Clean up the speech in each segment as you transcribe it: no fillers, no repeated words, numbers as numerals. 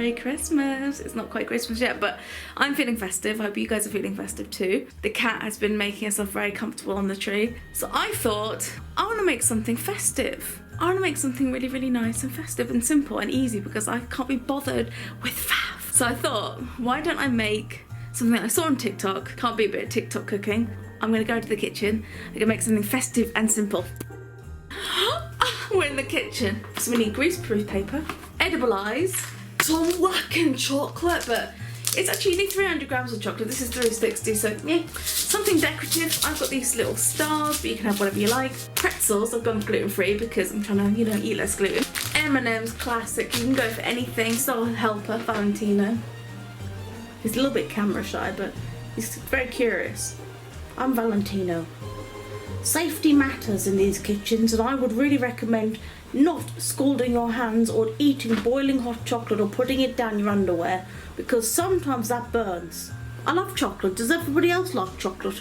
Merry Christmas. It's not quite Christmas yet, but I'm feeling festive. I hope you guys are feeling festive too. The cat has been making herself very comfortable on the tree. So I thought, I want to make something festive. I want to make something really, really nice and festive and simple and easy because I can't be bothered with faff. So I thought, why don't I make something I saw on TikTok? Can't be a bit of TikTok cooking. I'm going to go to the kitchen. I'm going to make something festive and simple. We're in the kitchen. So we need greaseproof paper, edible eyes, some whacking chocolate, but it's actually, you need 300 grams of chocolate. This is 360, so yeah, something decorative. I've got these little stars, but you can have whatever you like. Pretzels, I've gone gluten-free because I'm trying to, you know, eat less gluten. M&M's, classic. You can go for anything. Star Helper, Valentino. He's a little bit camera shy, but he's very curious. I'm Valentino. Safety matters in these kitchens, and I would really recommend not scalding your hands or eating boiling hot chocolate or putting it down your underwear, because sometimes that burns. I love chocolate. Does everybody else like chocolate?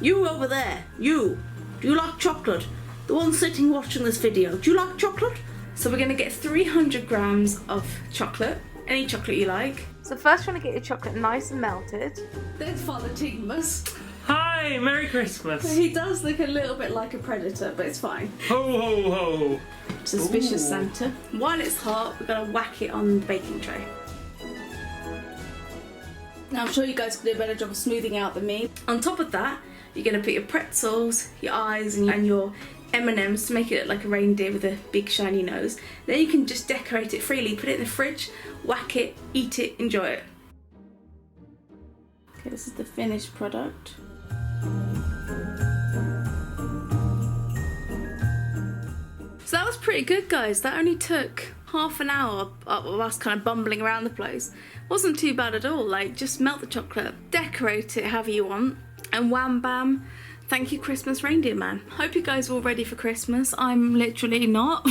You over there, you. Do you like chocolate? The one sitting watching this video, do you like chocolate? So we're going to get 300 grams of chocolate, any chocolate you like. So first you want to get your chocolate nice and melted. There's Father Tigmus. Hi, Merry Christmas. He does look a little bit like a predator, but it's fine. Ho, ho, ho. Suspicious Santa. While it's hot, we're going to whack it on the baking tray. Now I'm sure you guys can do a better job of smoothing out than me. On top of that, you're going to put your pretzels, your eyes and your M&Ms to make it look like a reindeer with a big shiny nose. Then you can just decorate it freely, put it in the fridge, whack it, eat it, enjoy it. Okay, this is the finished product. So that was pretty good, guys. That only took half an hour of us kind of bumbling around the place. Wasn't too bad at all. Like, just melt the chocolate, decorate it however you want, and wham bam, thank you Christmas Reindeer Man. Hope you guys are all ready for Christmas. I'm literally not.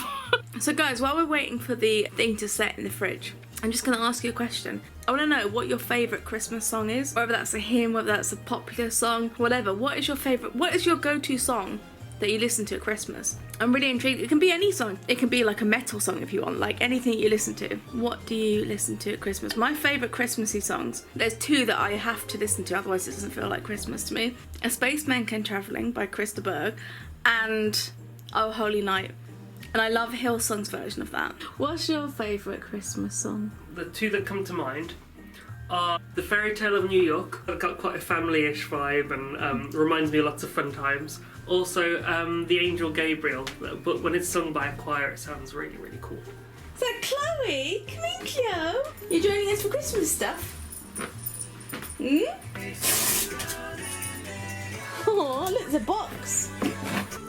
So guys, while we're waiting for the thing to set in the fridge, I'm just going to ask you a question. I want to know what your favourite Christmas song is. Whether that's a hymn, whether that's a popular song, whatever. What is your favourite, what is your go-to song that you listen to at Christmas? I'm really intrigued. It can be any song. It can be like a metal song if you want, like anything you listen to. What do you listen to at Christmas? My favourite Christmassy songs, there's two that I have to listen to, otherwise it doesn't feel like Christmas to me. A Spaceman Came Travelling by Krista Berg and Oh Holy Night. And I love Hillsong's version of that. What's your favourite Christmas song? The two that come to mind are The Fairy Tale of New York. It's got quite a family-ish vibe and reminds me of lots of fun times. Also, The Angel Gabriel, but when it's sung by a choir, it sounds really, really cool. Is that Chloe? Come in, Chloe. You're joining us for Christmas stuff? Oh, look, there's a box.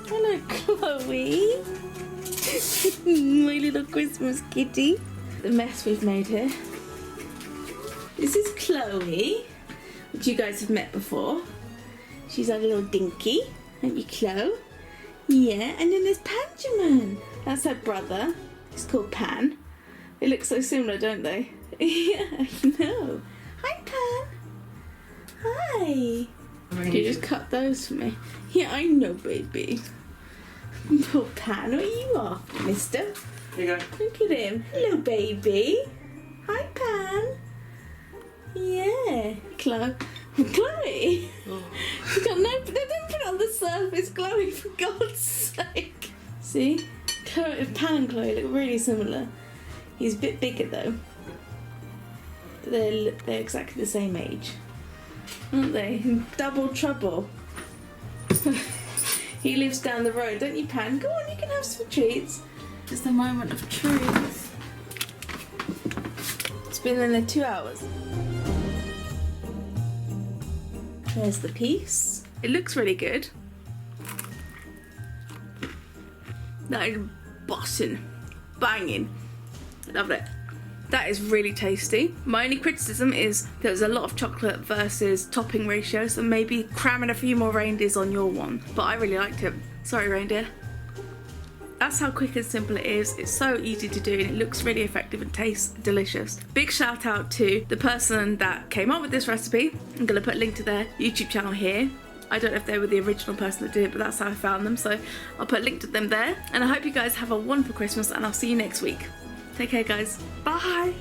Hello, Chloe. My little Christmas kitty. The mess we've made here. This is Chloe, which you guys have met before. She's our little dinky. Aren't you, Chloe? Yeah, and then there's Panjaman. That's her brother. He's called Pan. They look so similar, don't they? Yeah, I know. Hi, Pan. Hi. Can you just cut those for me? Yeah, I know, baby. Poor Pan, what are you after, mister? Here you go. Look at him. Hello, baby. Hi, Pan. Yeah. Chloe. Chloe! Oh. You got no, don't put it on the surface, Chloe, for God's sake. See? Chloe, Pan and Chloe look really similar. He's a bit bigger though. They're exactly the same age. Aren't they? Double trouble. He lives down the road, don't you, Pan? Go on, you can have some treats. Just a moment of truth. It's been in there 2 hours. There's the piece. It looks really good. That is bossing. Banging. Love it. That is really tasty. My only criticism is there's a lot of chocolate versus topping ratio, so maybe cramming a few more reindeers on your one. But I really liked it. Sorry, reindeer. That's how quick and simple it is. It's so easy to do and it looks really effective and tastes delicious. Big shout out to the person that came up with this recipe. I'm going to put a link to their YouTube channel here. I don't know if they were the original person that did it, but that's how I found them. So I'll put a link to them there. And I hope you guys have a wonderful Christmas and I'll see you next week. Take care, guys. Bye.